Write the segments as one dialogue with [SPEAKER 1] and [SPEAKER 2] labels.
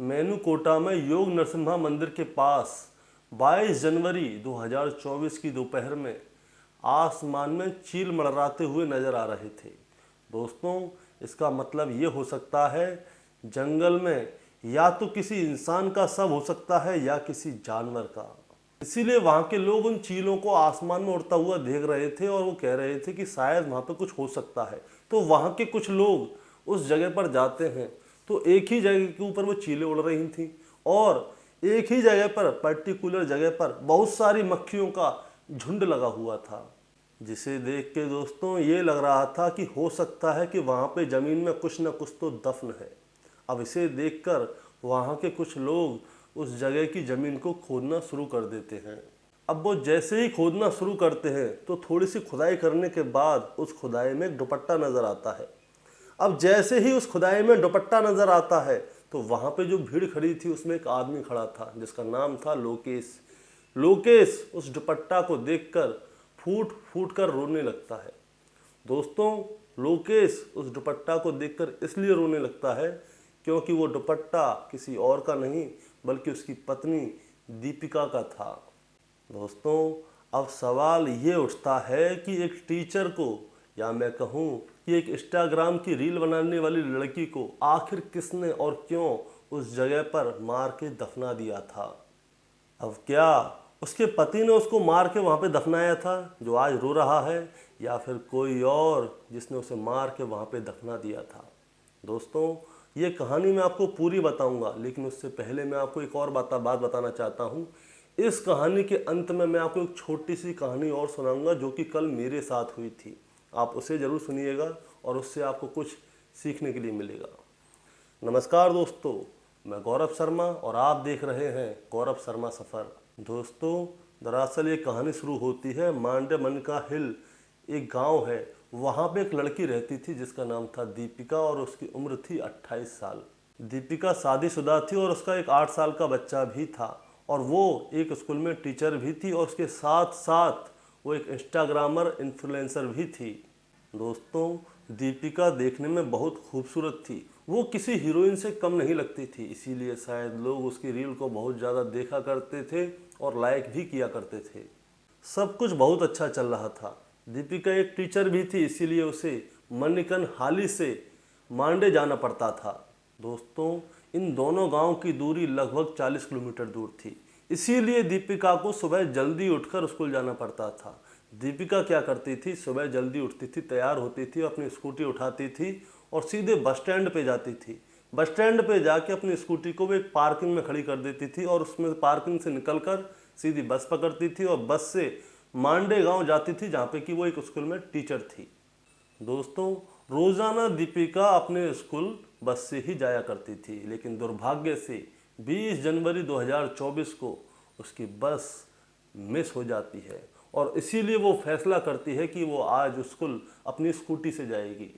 [SPEAKER 1] मेनुकोटा में योग नरसिम्हा मंदिर के पास 22 जनवरी 2024 की दोपहर में आसमान में चील मंडराते हुए नजर आ रहे थे। दोस्तों, इसका मतलब ये हो सकता है जंगल में या तो किसी इंसान का शव हो सकता है या किसी जानवर का। इसीलिए वहाँ के लोग उन चीलों को आसमान में उड़ता हुआ देख रहे थे और वो कह रहे थे कि शायद वहाँ पे कुछ हो सकता है। तो वहाँ के कुछ लोग उस जगह पर जाते हैं तो एक ही जगह के ऊपर वो चीलें उड़ रही थीं और एक ही जगह पर, पर्टिकुलर जगह पर बहुत सारी मक्खियों का झुंड लगा हुआ था, जिसे देख के दोस्तों ये लग रहा था कि हो सकता है कि वहाँ पे ज़मीन में कुछ न कुछ तो दफन है। अब इसे देखकर वहाँ के कुछ लोग उस जगह की ज़मीन को खोदना शुरू कर देते हैं। अब वो जैसे ही खोदना शुरू करते हैं तो थोड़ी सी खुदाई करने के बाद उस खुदाई में एक दुपट्टा नज़र आता है। अब जैसे ही उस खुदाई में दुपट्टा नज़र आता है तो वहाँ पे जो भीड़ खड़ी थी उसमें एक आदमी खड़ा था जिसका नाम था लोकेश। लोकेश उस दुपट्टा को देखकर फूट फूट कर रोने लगता है। दोस्तों, लोकेश उस दुपट्टा को देखकर इसलिए रोने लगता है क्योंकि वो दुपट्टा किसी और का नहीं बल्कि उसकी पत्नी दीपिका का था। दोस्तों, अब सवाल ये उठता है कि एक टीचर को, या मैं कहूँ कि एक इंस्टाग्राम की रील बनाने वाली लड़की को आखिर किसने और क्यों उस जगह पर मार के दफना दिया था। अब क्या उसके पति ने उसको मार के वहाँ पे दफनाया था जो आज रो रहा है, या फिर कोई और जिसने उसे मार के वहाँ पे दफना दिया था। दोस्तों, ये कहानी मैं आपको पूरी बताऊंगा, लेकिन उससे पहले मैं आपको एक और बात बताना चाहता हूँ। इस कहानी के अंत में मैं आपको एक छोटी सी कहानी और सुनाऊंगा जो कि कल मेरे साथ हुई थी। आप उसे ज़रूर सुनिएगा और उससे आपको कुछ सीखने के लिए मिलेगा। नमस्कार दोस्तों, मैं गौरव शर्मा और आप देख रहे हैं गौरव शर्मा सफ़र। दोस्तों, दरअसल ये कहानी शुरू होती है मांडे का हिल, एक गांव है, वहाँ पे एक लड़की रहती थी जिसका नाम था दीपिका और उसकी उम्र थी 28 साल। दीपिका शादीशुदा थी और उसका एक 8 साल का बच्चा भी था और वो एक स्कूल में टीचर भी थी और उसके साथ साथ वो एक इंस्टाग्रामर इन्फ्लुएंसर भी थी। दोस्तों, दीपिका देखने में बहुत खूबसूरत थी, वो किसी हीरोइन से कम नहीं लगती थी, इसीलिए शायद लोग उसकी रील को बहुत ज़्यादा देखा करते थे और लाइक भी किया करते थे। सब कुछ बहुत अच्छा चल रहा था। दीपिका एक टीचर भी थी, इसीलिए उसे मनिकन हाली से मांडे जाना पड़ता था। दोस्तों, इन दोनों गांव की दूरी लगभग 40 किलोमीटर दूर थी, इसीलिए दीपिका को सुबह जल्दी उठकर स्कूल जाना पड़ता था। दीपिका क्या करती थी, सुबह जल्दी उठती थी, तैयार होती थी, अपनी स्कूटी उठाती थी और सीधे बस स्टैंड पे जाती थी। बस स्टैंड पे जाके अपनी स्कूटी को वो एक पार्किंग में खड़ी कर देती थी और उसमें पार्किंग से निकलकर सीधी बस पकड़ती थी और बस से मांडे गांव जाती थी जहाँ पे कि वो एक स्कूल में टीचर थी। दोस्तों, रोज़ाना दीपिका अपने स्कूल बस से ही जाया करती थी, लेकिन दुर्भाग्य से 20 जनवरी 2024 को उसकी बस मिस हो जाती है और इसीलिए वो फैसला करती है कि वो आज स्कूल अपनी स्कूटी से जाएगी।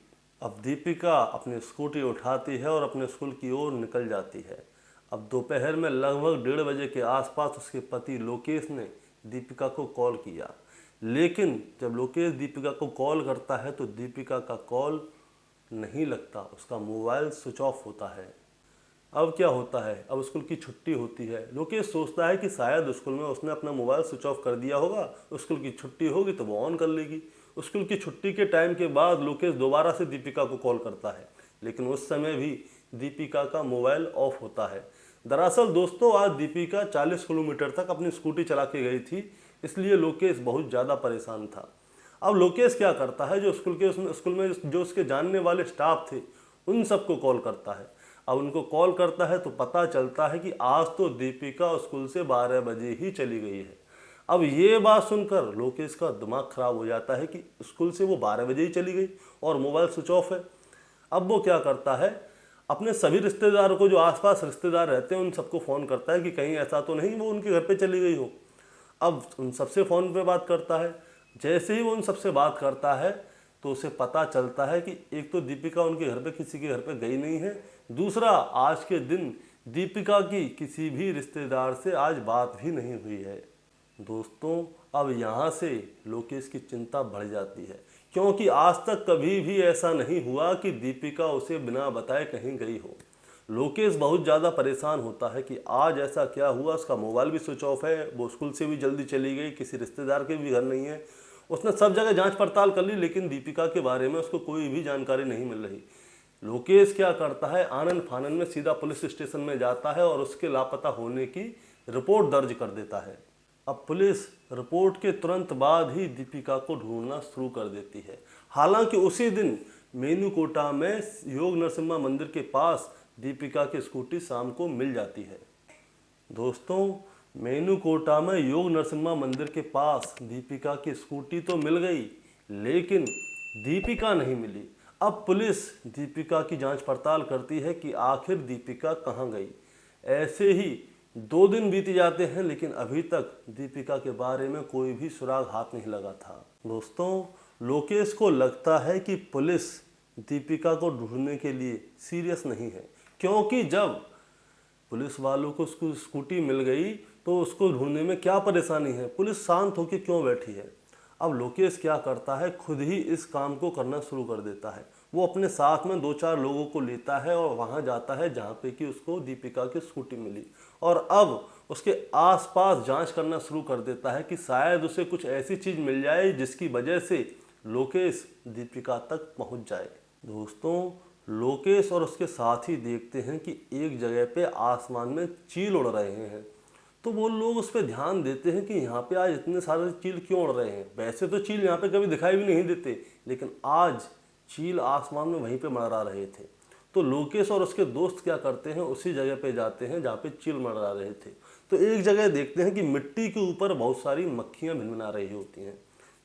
[SPEAKER 1] अब दीपिका अपनी स्कूटी उठाती है और अपने स्कूल की ओर निकल जाती है। अब दोपहर में लगभग 1:30 बजे के आसपास उसके पति लोकेश ने दीपिका को कॉल किया, लेकिन जब लोकेश दीपिका को कॉल करता है तो दीपिका का कॉल नहीं लगता, उसका मोबाइल स्विच ऑफ होता है। अब क्या होता है, अब स्कूल की छुट्टी होती है। लोकेश सोचता है कि शायद स्कूल में उसने अपना मोबाइल स्विच ऑफ कर दिया होगा, स्कूल की छुट्टी होगी तो वो ऑन कर लेगी। स्कूल की छुट्टी के टाइम के बाद लोकेश दोबारा से दीपिका को कॉल करता है, लेकिन उस समय भी दीपिका का मोबाइल ऑफ होता है। दरअसल दोस्तों, आज दीपिका 40 किलोमीटर तक अपनी स्कूटी चला के गई थी, इसलिए लोकेश बहुत ज़्यादा परेशान था। अब लोकेश क्या करता है, जो स्कूल में जो उसके जानने वाले स्टाफ थे उन सबको कॉल करता है। अब उनको कॉल करता है तो पता चलता है कि आज तो दीपिका स्कूल से 12 बजे ही चली गई है। अब ये बात सुनकर लोकेश का दिमाग खराब हो जाता है कि स्कूल से वो 12 बजे ही चली गई और मोबाइल स्विच ऑफ है। अब वो क्या करता है, अपने सभी रिश्तेदारों को, जो आसपास रिश्तेदार रहते हैं उन सबको फ़ोन करता है कि कहीं ऐसा तो नहीं वो उनके घर पे चली गई हो। अब उन सबसे फ़ोन पे बात करता है। जैसे ही वो उन सबसे बात करता है तो उसे पता चलता है कि एक तो दीपिका उनके घर पे किसी के घर पे गई नहीं है, दूसरा आज के दिन दीपिका की किसी भी रिश्तेदार से आज बात भी नहीं हुई है। दोस्तों, अब यहाँ से लोकेश की चिंता बढ़ जाती है, क्योंकि आज तक कभी भी ऐसा नहीं हुआ कि दीपिका उसे बिना बताए कहीं गई हो। लोकेश बहुत ज़्यादा परेशान होता है कि आज ऐसा क्या हुआ। उसका मोबाइल भी स्विच ऑफ है, वो स्कूल से भी जल्दी चली गई, किसी रिश्तेदार के भी घर नहीं है। उसने सब जगह जांच पड़ताल कर ली, लेकिन दीपिका के बारे में उसको कोई भी जानकारी नहीं मिल रही। लोकेश क्या करता है, आनन फानन में सीधा पुलिस स्टेशन में जाता है और उसके लापता होने की रिपोर्ट दर्ज कर देता है। अब पुलिस रिपोर्ट के तुरंत बाद ही दीपिका को ढूंढना शुरू कर देती है। हालांकि उसी दिन मेनुकोटा में योग नरसिम्हा मंदिर के पास दीपिका की स्कूटी शाम को मिल जाती है। दोस्तों, मेनुकोटा में योग नरसिम्हा मंदिर के पास दीपिका की स्कूटी तो मिल गई, लेकिन दीपिका नहीं मिली। अब पुलिस दीपिका की जांच पड़ताल करती है कि आखिर दीपिका कहाँ गई। ऐसे ही 2 दिन बीत जाते हैं, लेकिन अभी तक दीपिका के बारे में कोई भी सुराग हाथ नहीं लगा था। दोस्तों, लोकेश को लगता है कि पुलिस दीपिका को ढूंढने के लिए सीरियस नहीं है, क्योंकि जब पुलिस वालों को उसको स्कूटी मिल गई तो उसको ढूंढने में क्या परेशानी है, पुलिस शांत होकर क्यों बैठी है। अब लोकेश क्या करता है, खुद ही इस काम को करना शुरू कर देता है। वो अपने साथ में 2-4 लोगों को लेता है और वहां जाता है जहां पे कि उसको दीपिका की स्कूटी मिली, और अब उसके आसपास जांच करना शुरू कर देता है कि शायद उसे कुछ ऐसी चीज़ मिल जाए जिसकी वजह से लोकेश दीपिका तक पहुंच जाए। दोस्तों, लोकेश और उसके साथी देखते हैं कि एक जगह पे आसमान में चील उड़ रहे हैं, तो वो लोग उस पर ध्यान देते हैं कि यहाँ पे आज इतने सारे चील क्यों उड़ रहे हैं। वैसे तो चील यहाँ पे कभी दिखाई भी नहीं देते, लेकिन आज चील आसमान में वहीं पे मंडरा रहे थे। तो लोकेश और उसके दोस्त क्या करते हैं, उसी जगह पे जाते हैं जहाँ पे चील मंडरा रहे थे। तो एक जगह देखते हैं कि मिट्टी के ऊपर बहुत सारी मक्खियाँ भिनभिना रही होती हैं,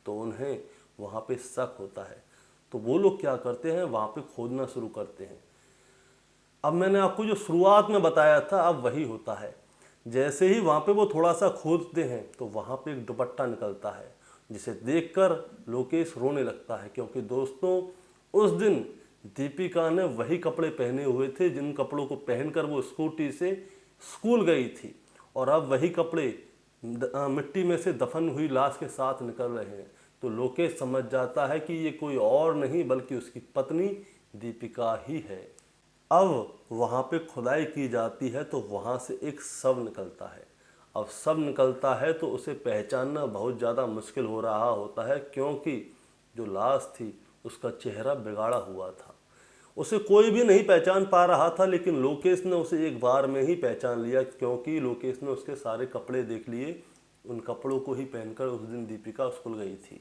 [SPEAKER 1] तो उन्हें वहाँ पे शक होता है। तो वो लोग क्या करते हैं, वहाँ पे खोदना शुरू करते हैं। अब मैंने आपको जो शुरुआत में बताया था, अब वही होता है। जैसे ही वहाँ पे वो थोड़ा सा खोदते हैं तो वहाँ पे एक दुपट्टा निकलता है, जिसे देखकर लोकेश रोने लगता है, क्योंकि दोस्तों उस दिन दीपिका ने वही कपड़े पहने हुए थे जिन कपड़ों को पहनकर वो स्कूटी से स्कूल गई थी, और अब वही कपड़े मिट्टी में से दफन हुई लाश के साथ निकल रहे हैं। तो लोकेश समझ जाता है कि ये कोई और नहीं बल्कि उसकी पत्नी दीपिका ही है। अब वहाँ पे खुदाई की जाती है तो वहाँ से एक शव निकलता है। अब शव निकलता है तो उसे पहचानना बहुत ज़्यादा मुश्किल हो रहा होता है, क्योंकि जो लाश थी उसका चेहरा बिगाड़ा हुआ था। उसे कोई भी नहीं पहचान पा रहा था, लेकिन लोकेश ने उसे एक बार में ही पहचान लिया, क्योंकि लोकेश ने उसके सारे कपड़े देख लिए। उन कपड़ों को ही पहनकर उस दिन दीपिका स्कूल गई थी।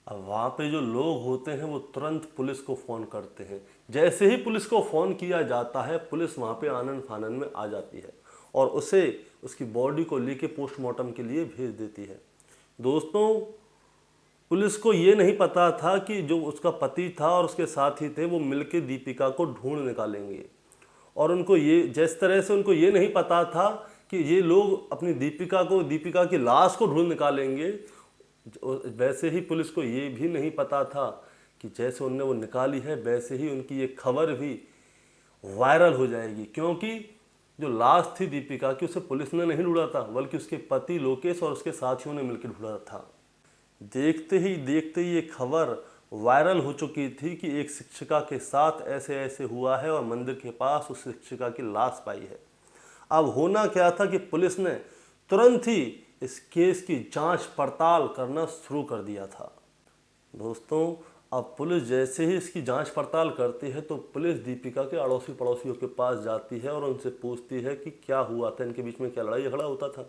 [SPEAKER 1] अब वहाँ पे जो लोग होते हैं वो तुरंत पुलिस को फ़ोन करते हैं। जैसे ही पुलिस को फ़ोन किया जाता है, पुलिस वहाँ पे आनन फानन में आ जाती है और उसे उसकी बॉडी को लेके पोस्टमार्टम के लिए भेज देती है। दोस्तों, पुलिस को ये नहीं पता था कि जो उसका पति था और उसके साथी थे वो मिलके दीपिका को ढूंढ निकालेंगे, और उनको ये जिस तरह से उनको ये नहीं पता था कि ये लोग अपनी दीपिका की लाश को ढूंढ निकालेंगे, वैसे ही पुलिस को ये भी नहीं पता था कि जैसे उनने वो निकाली है वैसे ही उनकी ये खबर भी वायरल हो जाएगी, क्योंकि जो लाश थी दीपिका की उसे पुलिस ने नहीं ढूंढा था बल्कि उसके पति लोकेश और उसके साथियों ने मिलकर ढूंढा था। देखते ही ये खबर वायरल हो चुकी थी कि एक शिक्षिका के साथ ऐसे ऐसे हुआ है और मंदिर के पास उस शिक्षिका की लाश पाई है। अब होना क्या था कि पुलिस ने तुरंत ही इस केस की जांच पड़ताल करना शुरू कर दिया था। दोस्तों, अब पुलिस जैसे ही इसकी जांच पड़ताल करती है तो पुलिस दीपिका के अड़ोसी पड़ोसियों के पास जाती है और उनसे पूछती है कि क्या हुआ था, इनके बीच में क्या लड़ाई झगड़ा होता था।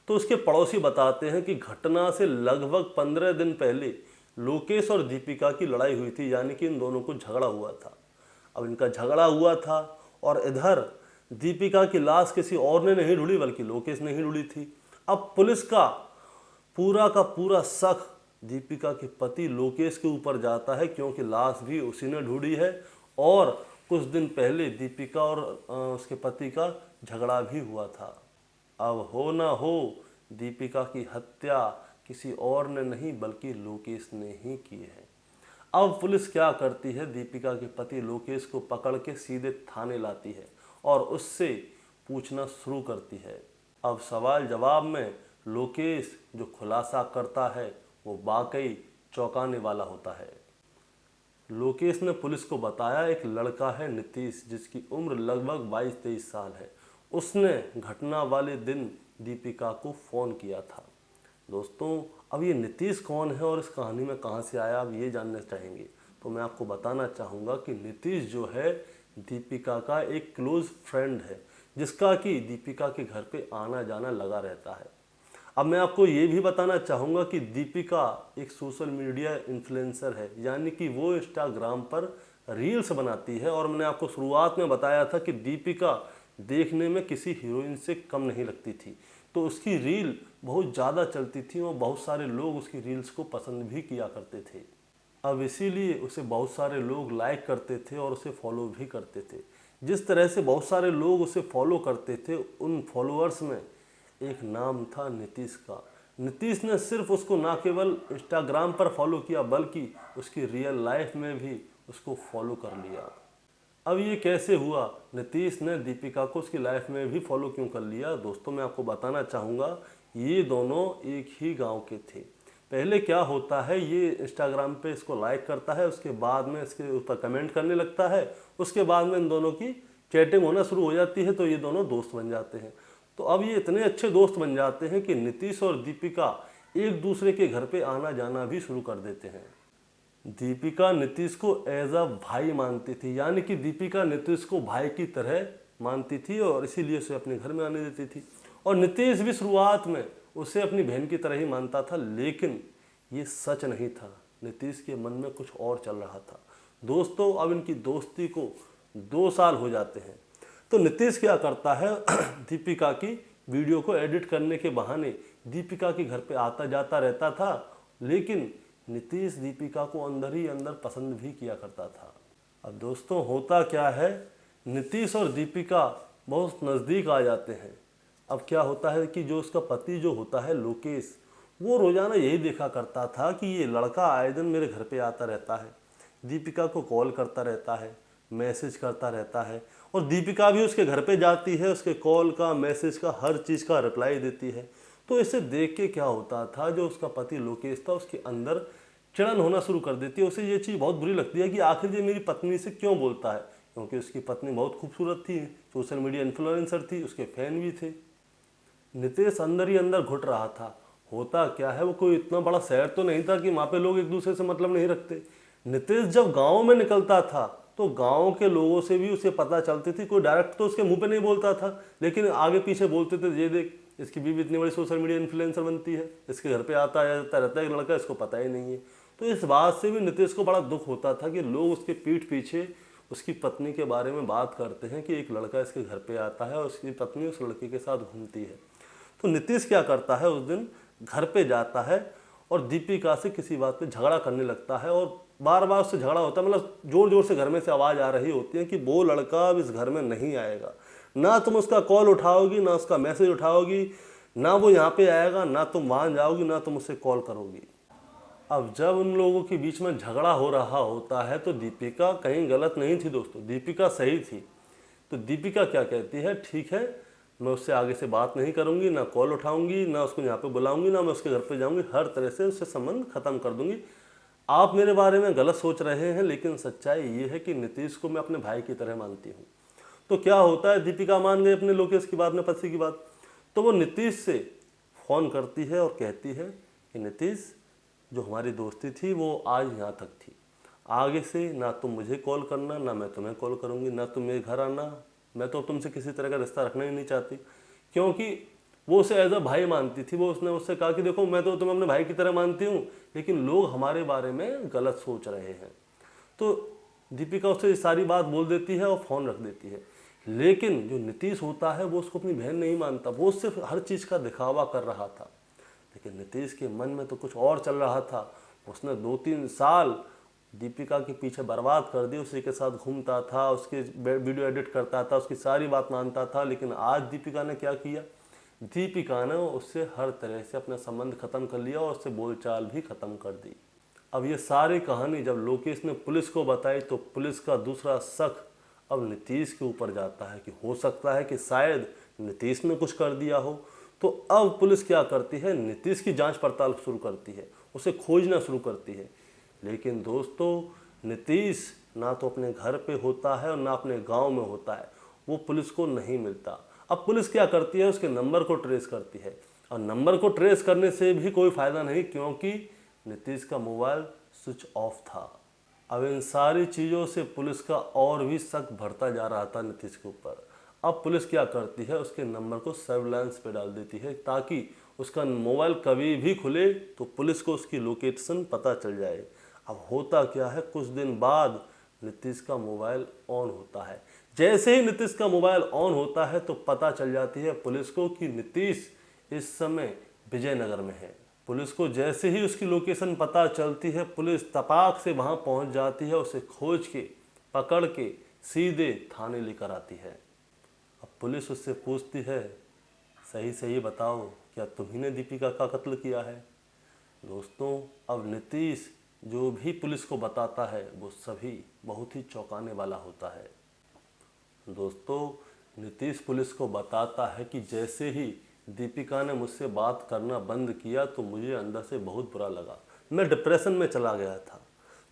[SPEAKER 1] तो उसके पड़ोसी बताते हैं कि घटना से लगभग 15 दिन पहले लोकेश और दीपिका की लड़ाई हुई थी, यानी कि इन दोनों को झगड़ा हुआ था। अब इनका झगड़ा हुआ था और इधर दीपिका की लाश किसी और ने नहीं ढूंढी बल्कि लोकेश ने ही ढूंढी थी। अब पुलिस का पूरा शक दीपिका के पति लोकेश के ऊपर जाता है, क्योंकि लाश भी उसी ने ढूंढी है और कुछ दिन पहले दीपिका और उसके पति का झगड़ा भी हुआ था। अब हो ना हो दीपिका की हत्या किसी और ने नहीं बल्कि लोकेश ने ही की है। अब पुलिस क्या करती है, दीपिका के पति लोकेश को पकड़ के सीधे थाने लाती है और उससे पूछना शुरू करती है। अब सवाल जवाब में लोकेश जो खुलासा करता है वो वाकई चौंकाने वाला होता है। लोकेश ने पुलिस को बताया एक लड़का है नीतीश जिसकी उम्र लगभग 22-23 साल है। उसने घटना वाले दिन दीपिका को फ़ोन किया था। दोस्तों, अब ये नीतीश कौन है और इस कहानी में कहाँ से आया, आप ये जानना चाहेंगे तो मैं आपको बताना चाहूँगा कि नीतीश जो है दीपिका का एक क्लोज़ फ्रेंड है, जिसका कि दीपिका के घर पे आना जाना लगा रहता है। अब मैं आपको ये भी बताना चाहूँगा कि दीपिका एक सोशल मीडिया इन्फ्लुएंसर है, यानी कि वो इंस्टाग्राम पर रील्स बनाती है। और मैंने आपको शुरुआत में बताया था कि दीपिका देखने में किसी हीरोइन से कम नहीं लगती थी, तो उसकी रील बहुत ज़्यादा चलती थी और बहुत सारे लोग उसकी रील्स को पसंद भी किया करते थे। अब इसीलिए उसे बहुत सारे लोग लाइक करते थे और उसे फॉलो भी करते थे। जिस तरह से बहुत सारे लोग उसे फॉलो करते थे, उन फॉलोअर्स में एक नाम था नीतीश का। नीतीश ने सिर्फ उसको ना केवल इंस्टाग्राम पर फॉलो किया बल्कि उसकी रियल लाइफ में भी उसको फॉलो कर लिया। अब ये कैसे हुआ, नीतीश ने दीपिका को उसकी लाइफ में भी फॉलो क्यों कर लिया? दोस्तों, मैं आपको बताना चाहूँगा, ये दोनों एक ही गांव के थे। पहले क्या होता है, ये इंस्टाग्राम पे इसको लाइक करता है, उसके बाद में इसके ऊपर कमेंट करने लगता है, उसके बाद में इन दोनों की चैटिंग होना शुरू हो जाती है, तो ये दोनों दोस्त बन जाते हैं। तो अब ये इतने अच्छे दोस्त बन जाते हैं कि नीतीश और दीपिका एक दूसरे के घर पे आना जाना भी शुरू कर देते हैं। दीपिका नीतीश को एज अ भाई मानती थी, यानी कि दीपिका नीतीश को भाई की तरह मानती थी और इसीलिए उसे अपने घर में आने देती थी। और नीतीश भी शुरुआत में उसे अपनी बहन की तरह ही मानता था, लेकिन ये सच नहीं था। नीतीश के मन में कुछ और चल रहा था। दोस्तों, अब इनकी दोस्ती को 2 साल हो जाते हैं। तो नीतीश क्या करता है दीपिका की वीडियो को एडिट करने के बहाने दीपिका के घर पे आता जाता रहता था, लेकिन नीतीश दीपिका को अंदर ही अंदर पसंद भी किया करता था। अब दोस्तों, होता क्या है, नीतीश और दीपिका बहुत नज़दीक आ जाते हैं। अब क्या होता है कि जो उसका पति जो होता है लोकेश, वो रोज़ाना यही देखा करता था कि ये लड़का आए दिन मेरे घर पे आता रहता है, दीपिका को कॉल करता रहता है, मैसेज करता रहता है, और दीपिका भी उसके घर पे जाती है, उसके कॉल का, मैसेज का, हर चीज़ का रिप्लाई देती है। तो इसे देख के क्या होता था, जो उसका पति लोकेश था उसके अंदर चिड़न होना शुरू कर देती है। उसे ये चीज़ बहुत बुरी लगती है कि आखिर ये मेरी पत्नी से क्यों बोलता है, क्योंकि उसकी पत्नी बहुत खूबसूरत थी, सोशल मीडिया इन्फ्लुएंसर थी, उसके फैन भी थे। नीतीश अंदर ही अंदर घुट रहा था। होता क्या है, वो कोई इतना बड़ा शहर तो नहीं था कि वहाँ पे लोग एक दूसरे से मतलब नहीं रखते। नीतीश जब गाँव में निकलता था तो गाँव के लोगों से भी उसे पता चलती थी। कोई डायरेक्ट तो उसके मुंह पे नहीं बोलता था, लेकिन आगे पीछे बोलते थे, ये देख इसकी बीवी इतनी बड़ी सोशल मीडिया इन्फ्लुएंसर बनती है, इसके घर पे आता जाता रहता है एक लड़का, इसको पता ही नहीं है। तो इस बात से भी नीतीश को बड़ा दुख होता था कि लोग उसके पीठ पीछे उसकी पत्नी के बारे में बात करते हैं कि एक लड़का इसके घर पे आता है और उसकी पत्नी उस लड़के के साथ घूमती है। तो नीतीश क्या करता है, उस दिन घर पे जाता है और दीपिका से किसी बात पे झगड़ा करने लगता है, और बार बार उससे झगड़ा होता है, मतलब जोर जोर से घर में से आवाज़ आ रही होती है कि वो लड़का अब इस घर में नहीं आएगा, ना तुम उसका कॉल उठाओगी, ना उसका मैसेज उठाओगी, ना वो यहाँ पे आएगा, ना तुम वहाँ जाओगी, ना तुम उसे कॉल करोगी। अब जब उन लोगों के बीच में झगड़ा हो रहा होता है तो दीपिका कहीं गलत नहीं थी दोस्तों, दीपिका सही थी। तो दीपिका क्या कहती है, ठीक है, मैं उससे आगे से बात नहीं करूंगी, ना कॉल उठाऊंगी, ना उसको यहाँ पे बुलाऊंगी, ना मैं उसके घर पे जाऊंगी, हर तरह से उससे संबंध खत्म कर दूंगी। आप मेरे बारे में गलत सोच रहे हैं, लेकिन सच्चाई ये है कि नीतीश को मैं अपने भाई की तरह मानती हूँ। तो क्या होता है, दीपिका मान गई अपने लोकेश की बात, अपने पति की बात। तो वो नीतीश से फ़ोन करती है और कहती है कि नीतीश, जो हमारी दोस्ती थी वो आज यहाँ तक थी, आगे से ना तुम मुझे कॉल करना, ना मैं तुम्हें कॉल करूँगी, ना तुम मेरे घर आना, मैं तो तुमसे किसी तरह का रिश्ता रखना ही नहीं चाहती। क्योंकि वो उसे एज अ भाई मानती थी। वो उसने उससे कहा कि देखो, मैं तो तुम्हें अपने भाई की तरह मानती हूँ, लेकिन लोग हमारे बारे में गलत सोच रहे हैं। तो दीपिका उससे ये सारी बात बोल देती है और फ़ोन रख देती है। लेकिन जो नीतीश होता है वो उसको अपनी बहन नहीं मानता, वो सिर्फ हर चीज़ का दिखावा कर रहा था। लेकिन नीतीश के मन में तो कुछ और चल रहा था। उसने 2-3 साल दीपिका के पीछे बर्बाद कर दी, उसी के साथ घूमता था, उसके वीडियो एडिट करता था, उसकी सारी बात मानता था। लेकिन आज दीपिका ने क्या किया, दीपिका ने उससे हर तरह से अपना संबंध खत्म कर लिया और उससे बोलचाल भी खत्म कर दी। अब ये सारी कहानी जब लोकेश ने पुलिस को बताई तो पुलिस का दूसरा शक अब नीतीश के ऊपर जाता है कि हो सकता है कि शायद नीतीश ने कुछ कर दिया हो। तो अब पुलिस क्या करती है, नीतीश की जांच पड़ताल शुरू करती है, उसे खोजना शुरू करती है। लेकिन दोस्तों, नीतीश ना तो अपने घर पे होता है और ना अपने गांव में होता है, वो पुलिस को नहीं मिलता। अब पुलिस क्या करती है, उसके नंबर को ट्रेस करती है, और नंबर को ट्रेस करने से भी कोई फ़ायदा नहीं, क्योंकि नीतीश का मोबाइल स्विच ऑफ था। अब इन सारी चीज़ों से पुलिस का और भी शक बढ़ता जा रहा था नीतीश के ऊपर। अब पुलिस क्या करती है, उसके नंबर को सर्विलांस पे डाल देती है, ताकि उसका मोबाइल कभी भी खुले तो पुलिस को उसकी लोकेशन पता चल जाए। अब होता क्या है, कुछ दिन बाद नीतीश का मोबाइल ऑन होता है। जैसे ही नीतीश का मोबाइल ऑन होता है तो पता चल जाती है पुलिस को कि नीतीश इस समय विजयनगर में है। पुलिस को जैसे ही उसकी लोकेशन पता चलती है, पुलिस तपाक से वहां पहुंच जाती है, उसे खोज के पकड़ के सीधे थाने लेकर आती है। अब पुलिस उससे पूछती है, सही सही बताओ, क्या तुम्ही ने दीपिका का कत्ल किया है? दोस्तों, अब नीतीश जो भी पुलिस को बताता है वो सभी बहुत ही चौंकाने वाला होता है। दोस्तों, नीतीश पुलिस को बताता है कि जैसे ही दीपिका ने मुझसे बात करना बंद किया तो मुझे अंदर से बहुत बुरा लगा, मैं डिप्रेशन में चला गया था।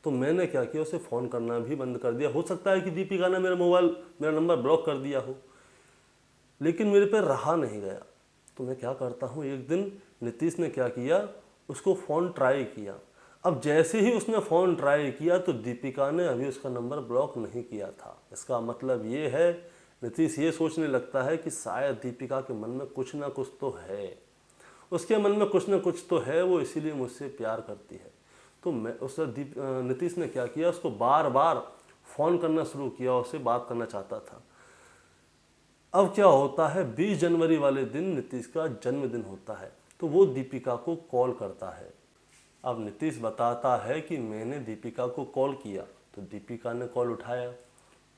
[SPEAKER 1] तो मैंने क्या किया, उसे फ़ोन करना भी बंद कर दिया। हो सकता है कि दीपिका ने मेरा नंबर ब्लॉक कर दिया हो, लेकिन मेरे पे रहा नहीं गया। तो मैं क्या करता हूँ, एक दिन नीतीश ने क्या किया, उसको फ़ोन ट्राई किया। अब जैसे ही उसने फ़ोन ट्राई किया तो दीपिका ने अभी उसका नंबर ब्लॉक नहीं किया था। इसका मतलब ये है, नीतीश ये सोचने लगता है कि शायद दीपिका के मन में कुछ ना कुछ तो है, उसके मन में कुछ ना कुछ तो है, वो इसीलिए मुझसे प्यार करती है। तो नीतीश ने क्या किया, उसको बार बार फ़ोन करना शुरू किया, उससे बात करना चाहता था। अब क्या होता है, 20 जनवरी वाले दिन नीतीश का जन्मदिन होता है, तो वो दीपिका को कॉल करता है। अब नीतीश बताता है कि मैंने दीपिका को कॉल किया, तो दीपिका ने कॉल उठाया।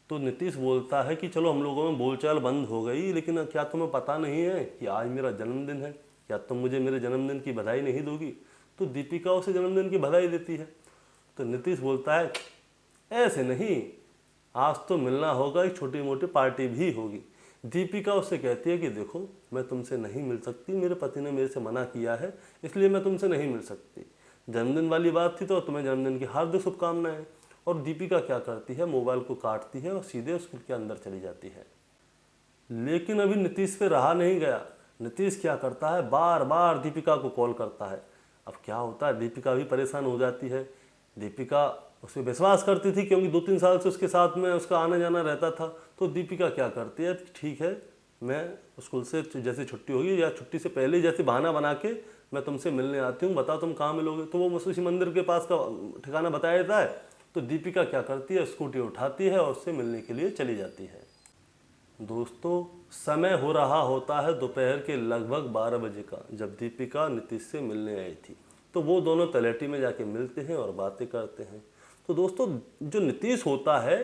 [SPEAKER 1] तो नीतीश बोलता है कि चलो हम लोगों में बोलचाल बंद हो गई, लेकिन क्या तुम्हें पता नहीं है कि आज मेरा जन्मदिन है? क्या तुम मुझे मेरे जन्मदिन की बधाई नहीं दोगी? तो दीपिका उसे जन्मदिन की बधाई देती है। तो नीतीश बोलता है, ऐसे नहीं, आज तो मिलना होगा, एक छोटी मोटी पार्टी भी होगी। दीपिका उससे कहती है कि देखो, मैं तुमसे नहीं मिल सकती, मेरे पति ने मेरे से मना किया है, इसलिए मैं तुमसे नहीं मिल सकती। जन्मदिन वाली बात थी तो तुम्हें जन्मदिन की हार्दिक शुभकामनाएं। और दीपिका क्या करती है, मोबाइल को काटती है और सीधे उसके अंदर चली जाती है। लेकिन अभी नीतीश पे रहा नहीं गया। नीतीश क्या करता है, बार बार दीपिका को कॉल करता है। अब क्या होता है, दीपिका भी परेशान हो जाती है। दीपिका उसे विश्वास करती थी, क्योंकि 2-3 साल से उसके साथ में उसका आना जाना रहता था। तो दीपिका क्या करती है, ठीक है, मैं स्कूल से जैसे छुट्टी होगी या छुट्टी से पहले जैसे बहाना बना के मैं तुमसे मिलने आती हूँ, बताओ तुम कहाँ मिलोगे। तो वो उसी मंदिर के पास का ठिकाना बताया देता है। तो दीपिका क्या करती है, स्कूटी उठाती है और उससे मिलने के लिए चली जाती है। दोस्तों, समय हो रहा होता है दोपहर के लगभग 12 बजे का, जब दीपिका नीतीश से मिलने आई थी। तो वो दोनों तलेटी में जाके मिलते हैं और बातें करते हैं। तो दोस्तों, जो नीतीश होता है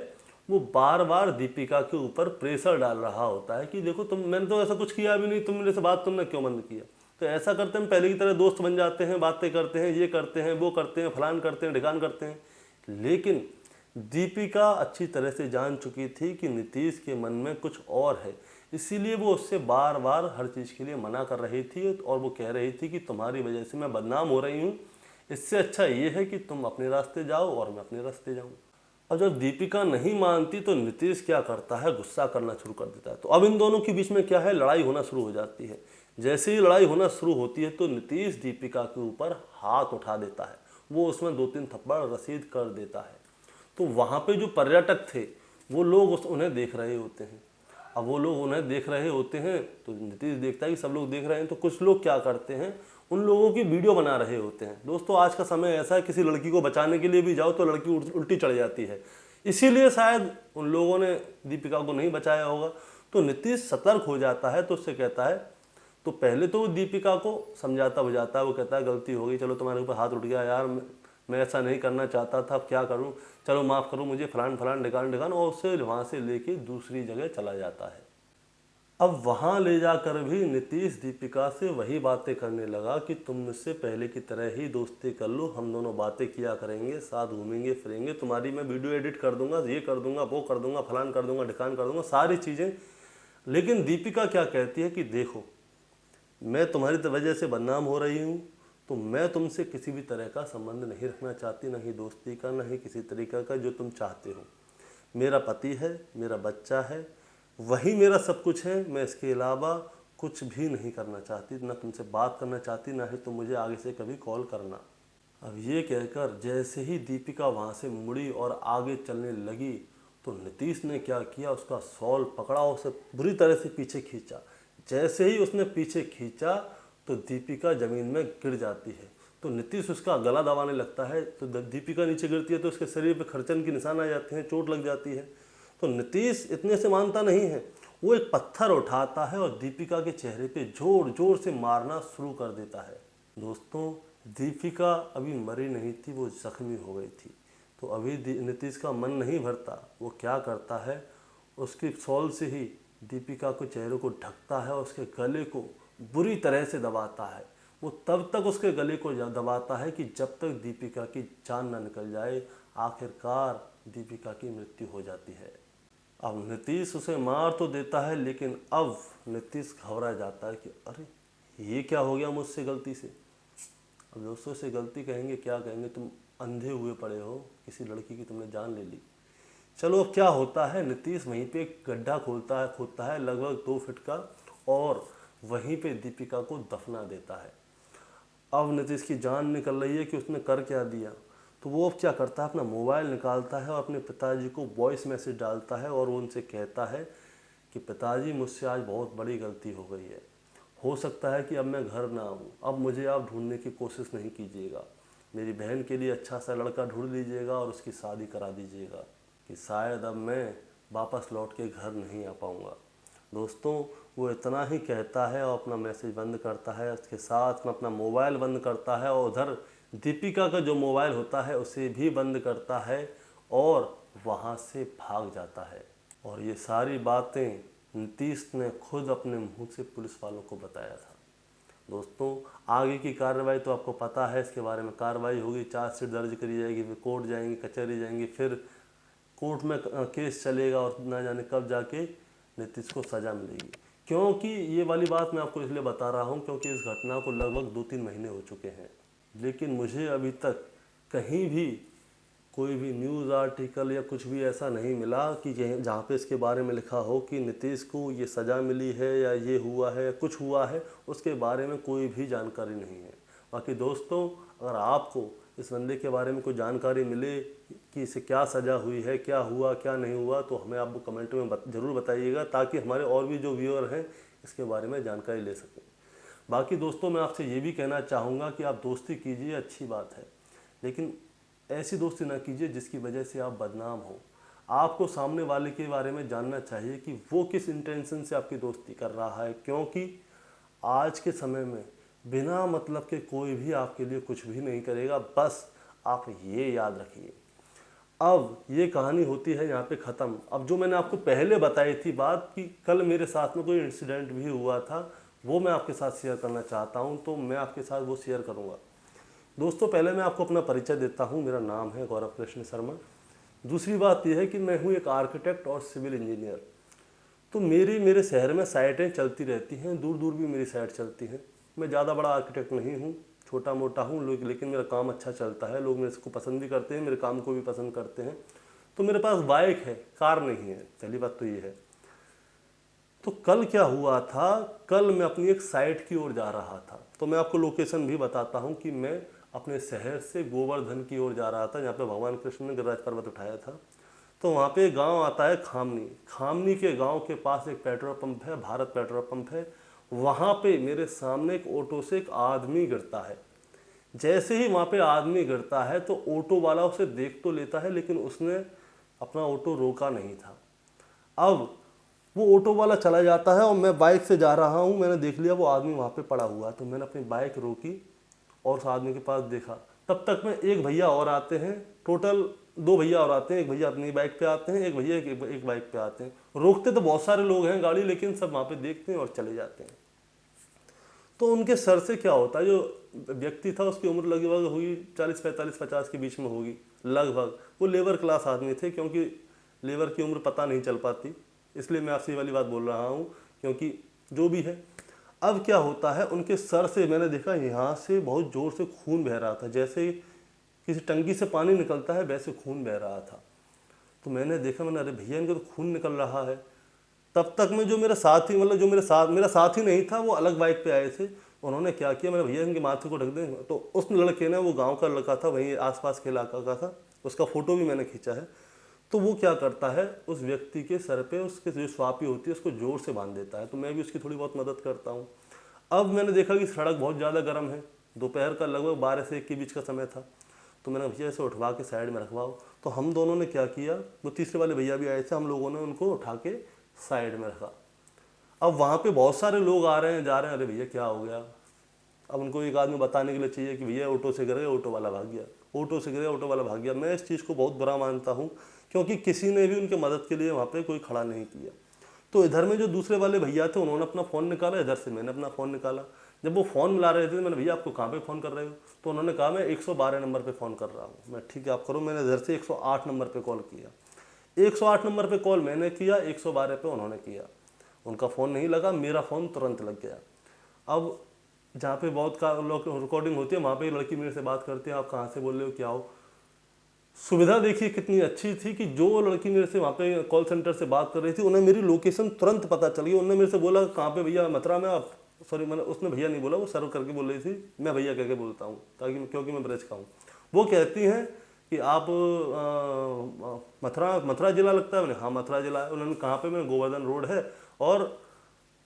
[SPEAKER 1] वो बार बार दीपिका के ऊपर प्रेशर डाल रहा होता है कि देखो, मैंने तो ऐसा कुछ किया भी नहीं, तुम मेरे से बात तुमने क्यों बंद किया? तो ऐसा करते हैं, पहले की तरह दोस्त बन जाते हैं, बातें करते हैं, ये करते हैं, वो करते हैं, फलान करते हैं, ढिकान करते हैं। लेकिन दीपिका अच्छी तरह से जान चुकी थी कि नीतीश के मन में कुछ और है, इसीलिए वो उससे बार बार हर चीज़ के लिए मना कर रही थी और वो कह रही थी कि तुम्हारी वजह से मैं बदनाम हो रही हूँ, इससे अच्छा ये है कि तुम अपने रास्ते जाओ और मैं अपने रास्ते जाऊँ। और जब दीपिका नहीं मानती तो नीतीश क्या करता है, गुस्सा करना शुरू कर देता है। तो अब इन दोनों के बीच में क्या है, लड़ाई होना शुरू हो जाती है। जैसे ही लड़ाई होना शुरू होती है तो नीतीश दीपिका के ऊपर हाथ उठा देता है, वो उसमें 2-3 थप्पड़ रसीद कर देता है। तो वहाँ पे जो पर्यटक थे वो लोग उन्हें देख रहे होते हैं। अब वो लोग उन्हें देख रहे होते हैं तो नीतीश देखता है कि सब लोग देख रहे हैं, तो कुछ लोग क्या करते हैं, उन लोगों की वीडियो बना रहे होते हैं। दोस्तों, आज का समय ऐसा है, किसी लड़की को बचाने के लिए भी जाओ तो लड़की उल्टी चढ़ जाती है, इसीलिए शायद उन लोगों ने दीपिका को नहीं बचाया होगा। तो नीतीश सतर्क हो जाता है, तो उससे कहता है, तो पहले तो वो दीपिका को समझाता बुझाता है, वो कहता है गलती हो गई, चलो तुम्हारे ऊपर हाथ उठ गया यार, मैं ऐसा नहीं करना चाहता था, अब क्या करूं, चलो माफ़ करो मुझे, फलान फलान ढिकान ढिकान, और उससे वहाँ से लेके दूसरी जगह चला जाता है। अब वहाँ ले जाकर भी नीतीश दीपिका से वही बातें करने लगा कि तुम मुझसे पहले की तरह ही दोस्ती कर लो, हम दोनों बातें किया करेंगे, साथ घूमेंगे फिरेंगे, तुम्हारी मैं वीडियो एडिट कर दूंगा, ये कर दूंगा, वो कर दूंगा, फलान कर दूंगा, ढिकान कर दूंगा, सारी चीज़ें। लेकिन दीपिका क्या कहती है कि देखो, मैं तुम्हारी वजह से बदनाम हो रही हूँ, तो मैं तुमसे किसी भी तरह का संबंध नहीं रखना चाहती, ना ही दोस्ती का, ना ही किसी तरीका का जो तुम चाहते हो। मेरा पति है, मेरा बच्चा है, वही मेरा सब कुछ है। मैं इसके अलावा कुछ भी नहीं करना चाहती, ना तुमसे बात करना चाहती, ना ही तुम मुझे आगे से कभी कॉल करना। अब ये कहकर जैसे ही दीपिका वहाँ से मुड़ी और आगे चलने लगी तो नीतीश ने क्या किया, उसका शॉल पकड़ा और उसे बुरी तरह से पीछे खींचा। जैसे ही उसने पीछे खींचा तो दीपिका ज़मीन में गिर जाती है। तो नीतीश उसका गला दबाने लगता है, तो दीपिका नीचे गिरती है तो उसके शरीर पर खरचन के निशान आ जाते हैं, चोट लग जाती है। तो नीतीश इतने से मानता नहीं है, वो एक पत्थर उठाता है और दीपिका के चेहरे पे जोर जोर से मारना शुरू कर देता है। दोस्तों, दीपिका अभी मरी नहीं थी, वो जख्मी हो गई थी। तो अभी नीतीश का मन नहीं भरता, वो क्या करता है, उसके शॉल से ही दीपिका को चेहरे को ढकता है और उसके गले को बुरी तरह से दबाता है। वो तब तक उसके गले को दबाता है कि जब तक दीपिका की जान ना निकल जाए। आखिरकार दीपिका की मृत्यु हो जाती है। अब नीतीश उसे मार तो देता है, लेकिन अब नीतीश घबरा जाता है कि अरे ये क्या हो गया मुझसे गलती से। अब दोस्तों से गलती कहेंगे, क्या कहेंगे, तुम अंधे हुए पड़े हो, किसी लड़की की तुमने जान ले ली। चलो अब क्या होता है, नीतीश वहीं पे एक गड्ढा खोदता है लगभग 2 फीट का, और वहीं पे दीपिका को दफना देता है। अब नीतीश की जान निकल रही है कि उसने कर क्या दिया। तो वो अब क्या करता है, अपना मोबाइल निकालता है और अपने पिताजी को वॉइस मैसेज डालता है और वो उनसे कहता है कि पिताजी, मुझसे आज बहुत बड़ी गलती हो गई है। हो सकता है कि अब मैं घर ना आऊँ, अब मुझे आप ढूंढने की कोशिश नहीं कीजिएगा। मेरी बहन के लिए अच्छा सा लड़का ढूंढ लीजिएगा और उसकी शादी करा दीजिएगा, कि शायद अब मैं वापस लौट के घर नहीं आ पाऊँगा। दोस्तों, वो इतना ही कहता है और अपना मैसेज बंद करता है, उसके साथ में अपना मोबाइल बंद करता है और उधर दीपिका का जो मोबाइल होता है उसे भी बंद करता है और वहाँ से भाग जाता है। और ये सारी बातें नीतीश ने खुद अपने मुंह से पुलिस वालों को बताया था। दोस्तों, आगे की कार्रवाई तो आपको पता है, इसके बारे में कार्रवाई होगी, चार्जशीट दर्ज करी जाएगी, फिर कोर्ट जाएंगे, कचहरी जाएंगे, फिर कोर्ट में केस चलेगा और ना जाने कब जाके नीतीश को सज़ा मिलेगी। क्योंकि ये वाली बात मैं आपको इसलिए बता रहा हूँ क्योंकि इस घटना को लगभग 2-3 महीने हो चुके हैं, लेकिन मुझे अभी तक कहीं भी कोई भी न्यूज़ आर्टिकल या कुछ भी ऐसा नहीं मिला कि जहाँ पे इसके बारे में लिखा हो कि नीतीश को ये सज़ा मिली है या ये हुआ है या कुछ हुआ है, उसके बारे में कोई भी जानकारी नहीं है। बाकी दोस्तों, अगर आपको इस बंदे के बारे में कोई जानकारी मिले कि इसे क्या सज़ा हुई है, क्या हुआ क्या नहीं हुआ, तो हमें आप कमेंट में ज़रूर बताइएगा, ताकि हमारे और भी जो व्यूअर हैं इसके बारे में जानकारी ले सकें। बाकी दोस्तों, मैं आपसे ये भी कहना चाहूँगा कि आप दोस्ती कीजिए, अच्छी बात है, लेकिन ऐसी दोस्ती ना कीजिए जिसकी वजह से आप बदनाम हो। आपको सामने वाले के बारे में जानना चाहिए कि वो किस इंटेंशन से आपकी दोस्ती कर रहा है, क्योंकि आज के समय में बिना मतलब के कोई भी आपके लिए कुछ भी नहीं करेगा। बस आप ये याद रखिए। अब ये कहानी होती है यहाँ पे ख़त्म। अब जो मैंने आपको पहले बताई थी बात कि कल मेरे साथ में कोई इंसिडेंट भी हुआ था, वो मैं आपके साथ शेयर करना चाहता हूँ, तो मैं आपके साथ वो शेयर करूँगा। दोस्तों, पहले मैं आपको अपना परिचय देता हूँ। मेरा नाम है गौरव कृष्ण शर्मा। दूसरी बात यह है कि मैं हूँ एक आर्किटेक्ट और सिविल इंजीनियर। तो मेरे शहर में साइटें चलती रहती हैं, दूर दूर भी मेरी साइट चलती हैं। मैं ज़्यादा बड़ा आर्किटेक्ट नहीं हूँ, छोटा मोटा हूँ, लेकिन मेरा काम अच्छा चलता है, लोग मेरे को पसंद भी करते हैं, मेरे काम को भी पसंद करते हैं। तो मेरे पास बाइक है, कार नहीं है, पहली बात तो ये है। तो कल क्या हुआ था, कल मैं अपनी एक साइट की ओर जा रहा था। तो मैं आपको लोकेशन भी बताता हूँ कि मैं अपने शहर से गोवर्धन की ओर जा रहा था, जहाँ पे भगवान कृष्ण ने गिरिराज पर्वत उठाया था। तो वहाँ पे गांव आता है खामनी। खामनी के गांव के पास एक पेट्रोल पंप है, भारत पेट्रोल पंप है। वहाँ पे मेरे सामने एक ऑटो से एक आदमी गिरता है। जैसे ही वहाँ पे आदमी गिरता है तो ऑटो वाला उसे देख तो लेता है, लेकिन उसने अपना ऑटो रोका नहीं था। अब वो ऑटो वाला चला जाता है और मैं बाइक से जा रहा हूँ, मैंने देख लिया वो आदमी वहाँ पे पड़ा हुआ है, तो मैंने अपनी बाइक रोकी और उस आदमी के पास देखा। तब तक में एक भैया और आते हैं, टोटल 2 भैया और आते हैं। एक भैया अपनी बाइक पे आते हैं, एक भैया एक बाइक पे आते हैं। रोकते तो बहुत सारे लोग हैं गाड़ी, लेकिन सब वहाँ पे देखते हैं और चले जाते हैं। तो उनके सर से क्या होता है, जो व्यक्ति था उसकी उम्र लगभग होगी 40-45-50 के बीच में होगी लगभग। वो लेबर क्लास आदमी थे, क्योंकि लेबर की उम्र पता नहीं चल पाती, इसलिए मैं आपसे ये वाली बात बोल रहा हूँ, क्योंकि जो भी है। अब क्या होता है, उनके सर से मैंने देखा यहाँ से बहुत ज़ोर से खून बह रहा था, जैसे किसी टंकी से पानी निकलता है वैसे खून बह रहा था। तो मैंने देखा, मैंने अरे भैया इनका तो खून निकल रहा है। तब तक में जो मेरा साथी, मतलब जो मेरा साथी नहीं था, वो अलग बाइक पे आए थे। उन्होंने क्या किया, मैंने भैया इनके माथे को ढक दें, तो उस लड़के ने, वो गांव का लड़का था, वहीं आसपास के इलाका का था, उसका फ़ोटो भी मैंने खींचा है। तो वो क्या करता है, उस व्यक्ति के सर पे उसके जो स्वापी होती है उसको ज़ोर से बांध देता है। तो मैं भी उसकी थोड़ी बहुत मदद करता हूँ। अब मैंने देखा कि सड़क बहुत ज़्यादा गर्म है, दोपहर का लगभग 12 से 1 के बीच का समय था। तो मैंने भैया इसे उठवा के साइड में रखवाओ। तो हम दोनों ने क्या किया, वो तीसरे वाले भैया भी आए थे, हम लोगों ने उनको उठा के साइड में रखा। अब वहाँ पे बहुत सारे लोग आ रहे हैं जा रहे हैं, अरे भैया क्या हो गया। अब उनको एक आदमी बताने के लिए चाहिए कि भैया ऑटो से गिर गए, ऑटो वाला भाग गया, ऑटो से गिरे, ऑटो वाला भाग गया। मैं इस चीज़ को बहुत बुरा मानता हूँ, क्योंकि किसी ने भी उनकी मदद के लिए वहाँ पे कोई खड़ा नहीं किया। तो इधर में जो दूसरे वाले भैया थे उन्होंने अपना फ़ोन निकाला, इधर से मैंने अपना फ़ोन निकाला। जब वो फ़ोन मिला रहे थे, मैंने भैया आपको कहाँ पे फ़ोन कर रहे हो, तो उन्होंने कहा मैं 112 नंबर पे फ़ोन कर रहा हूँ। मैं ठीक है आप करो। मैंने इधर से 108 नंबर पे कॉल किया, 108 नंबर पे कॉल मैंने किया, 112 पे उन्होंने किया। उनका फ़ोन नहीं लगा, मेरा फ़ोन तुरंत लग गया। अब जहाँ पे बहुत का लोग रिकॉर्डिंग होती है, वहाँ पे लड़की मेरे से बात करती है, आप कहाँ से बोल रहे हो, क्या हो। सुविधा देखिए कितनी अच्छी थी कि जो लड़की मेरे से वहाँ पे कॉल सेंटर से बात कर रही थी, उन्हें मेरी लोकेशन तुरंत पता चल गई। उन्होंने मेरे से बोला कहाँ पे भैया, मथुरा में आप, सॉरी मैंने, उसने भैया नहीं बोला, वो सर करके बोल रही थी, मैं भैया कह के बोलता हूँ ताकि, क्योंकि मैं ब्रज का हूँ। वो कहती हैं कि आप मथुरा मथुरा जिला लगता है। मैंने हाँ मथुरा जिला है। उन्होंने कहाँ पे, मैंने गोवर्धन रोड है, और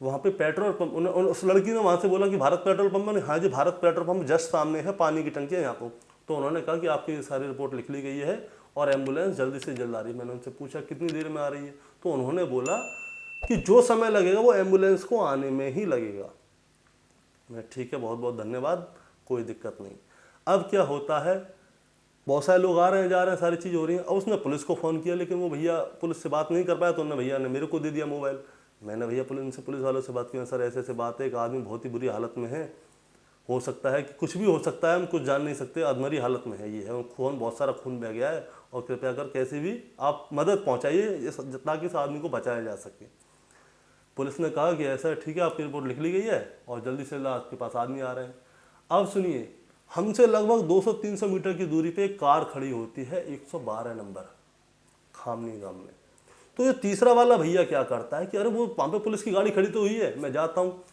[SPEAKER 1] वहाँ पे पेट्रोल पंप, उस लड़की ने वहाँ से बोला कि भारत पेट्रोल पंप। मैंने हाँ जी भारत पेट्रोल पंप जस्ट सामने है, पानी की टंकी है यहाँ पर। तो उन्होंने कहा कि आपकी सारी रिपोर्ट लिख ली गई है और एम्बुलेंस जल्दी से जल्द आ रही है। मैंने उनसे पूछा कितनी देर में आ रही है, तो उन्होंने बोला कि जो समय लगेगा वो एम्बुलेंस को आने में ही लगेगा। मैं ठीक है, बहुत बहुत धन्यवाद, कोई दिक्कत नहीं। अब क्या होता है, बहुत सारे लोग आ रहे हैं जा रहे हैं, सारी चीज़ हो रही है। और उसने पुलिस को फ़ोन किया, लेकिन वो भैया पुलिस से बात नहीं कर पाया, तो उन्होंने भैया ने मेरे को दे दिया मोबाइल। मैंने भैया पुलिस वालों से बात की, सर ऐसे ऐसे बात है, एक आदमी बहुत ही बुरी हालत में है, हो सकता है कि कुछ भी हो सकता है, हम कुछ जान नहीं सकते, अधमरी हालत में है ये है, खून बहुत सारा खून बह गया है, और कृपया कर कैसे भी आप मदद पहुंचाइए ताकि इस आदमी को बचाया जा सके। पुलिस ने कहा कि ऐसा ठीक है, आपकी रिपोर्ट लिख ली गई है और जल्दी से आपके पास आदमी आ रहे हैं। अब सुनिए, हमसे लगभग 200-300 मीटर की दूरी पे एक कार खड़ी होती है 112 नंबर, खामनी गांव में। तो ये तीसरा वाला भैया क्या करता है कि अरे वो वहाँ पे पुलिस की गाड़ी खड़ी तो हुई है, मैं जाता हूँ।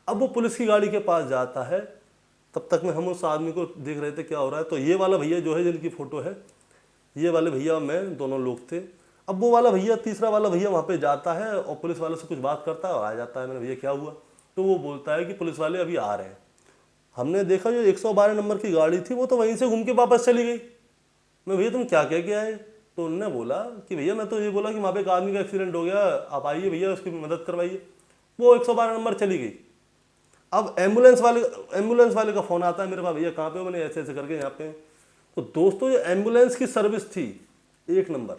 [SPEAKER 1] अब वो पुलिस की गाड़ी के पास जाता है, तब तक में हम उस आदमी को देख रहे थे क्या हो रहा है। तो ये वाला भैया जो है, जिनकी फ़ोटो है, ये वाले भैया और मैं दोनों लोग थे। अब वो वाला भैया, तीसरा वाला भैया वहाँ पे जाता है और पुलिस वाले से कुछ बात करता है और आ जाता है। मैंने भैया क्या हुआ, तो वो बोलता है कि पुलिस वाले अभी आ रहे हैं। हमने देखा जो 112 नंबर की गाड़ी थी वो तो वहीं से घूम के वापस चली गई। मैं भैया तुम क्या कह के आए, तो उन्होंने बोला कि भैया मैं तो ये बोला कि वहाँ पे एक आदमी का एक्सीडेंट हो गया, आप आइए भैया उसकी मदद करवाइए। वो 112 नंबर चली गई। अब एम्बुलेंस वाले का फ़ोन आता है मेरे पास, भैया कहाँ पे हो, मैंने ऐसे ऐसे करके यहाँ पे। तो दोस्तों ये एम्बुलेंस की सर्विस थी एक नंबर।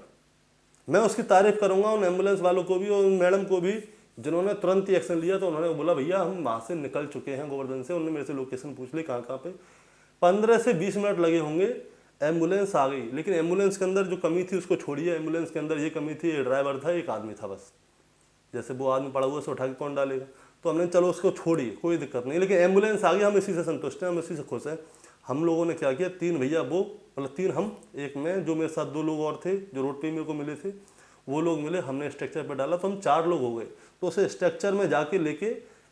[SPEAKER 1] मैं उसकी तारीफ करूंगा उन एम्बुलेंस वालों को भी और उन मैडम को भी, जिन्होंने तुरंत ही एक्शन लिया। तो उन्होंने बोला भैया हम वहाँ से निकल चुके हैं गोवर्धन से। उन्होंने मेरे से लोकेशन पूछ ली कहाँ कहाँ पे। 15 से 20 मिनट लगे होंगे, एम्बुलेंस आ गई। लेकिन एम्बुलेंस के अंदर जो कमी थी उसको छोड़िए, एम्बुलेंस के अंदर ये कमी थी, एक ड्राइवर था, एक आदमी था बस। जैसे वो आदमी पड़ा हुआ से उठा के कौन डालेगा, तो हमने चलो उसको छोड़िए, कोई दिक्कत नहीं, लेकिन एम्बुलेंस आ गई, हम इसी से संतुष्ट हैं, हम इसी से खुश हैं। हम लोगों ने क्या किया, 3 भैया वो, मतलब 3 हम, एक मैं, जो मेरे साथ 2 लोग और थे जो रोड पे मेरे को मिले थे, वो लोग मिले, हमने स्ट्रक्चर पे डाला, तो हम 4 लोग हो गए। तो उसे स्ट्रक्चर में जाके लेके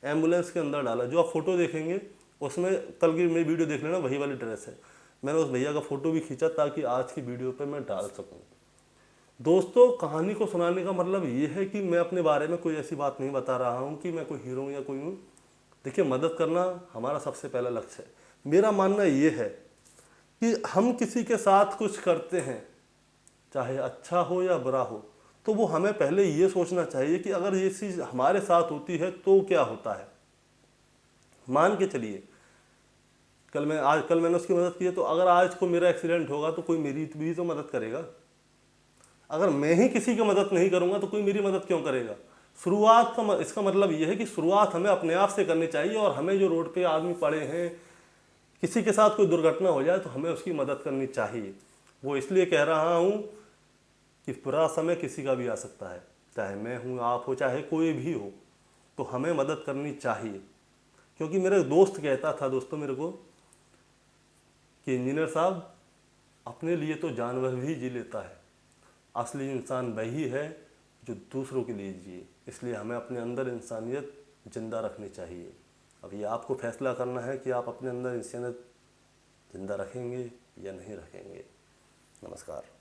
[SPEAKER 1] एम्बुलेंस के अंदर डाला। जो आप फोटो देखेंगे उसमें, कल की मेरी वीडियो देख लेना, वही वाली ड्रेस है। मैंने उस भैया का फोटो भी खींचा ताकि आज की वीडियो पे मैं डाल सकूं। दोस्तों कहानी को सुनाने का मतलब ये है कि मैं अपने बारे में कोई ऐसी बात नहीं बता रहा हूँ कि मैं कोई हीरो हूँ या कोई हूँ। देखिए मदद करना हमारा सबसे पहला लक्ष्य है। मेरा मानना ये है कि हम किसी के साथ कुछ करते हैं, चाहे अच्छा हो या बुरा हो, तो वो हमें पहले ये सोचना चाहिए कि अगर ये चीज़ हमारे साथ होती है तो क्या होता है। मान के चलिए कल मैंने उसकी मदद की है, तो अगर आज को मेरा एक्सीडेंट होगा तो कोई मेरी भी तो मदद करेगा। अगर मैं ही किसी की मदद नहीं करूंगा तो कोई मेरी मदद क्यों करेगा। शुरुआत का इसका मतलब यह है कि शुरुआत हमें अपने आप से करनी चाहिए। और हमें जो रोड पे आदमी पड़े हैं, किसी के साथ कोई दुर्घटना हो जाए तो हमें उसकी मदद करनी चाहिए। वो इसलिए कह रहा हूँ कि बुरा समय किसी का भी आ सकता है, चाहे मैं हूँ, आप हो, चाहे कोई भी हो, तो हमें मदद करनी चाहिए। क्योंकि मेरा एक दोस्त कहता था दोस्तों मेरे को कि इंजीनियर साहब, अपने लिए तो जानवर भी जी लेता है, असली इंसान वही है जो दूसरों के लिए जिए। इसलिए हमें अपने अंदर इंसानियत जिंदा रखनी चाहिए। अब ये आपको फैसला करना है कि आप अपने अंदर इंसानियत जिंदा रखेंगे या नहीं रखेंगे। नमस्कार।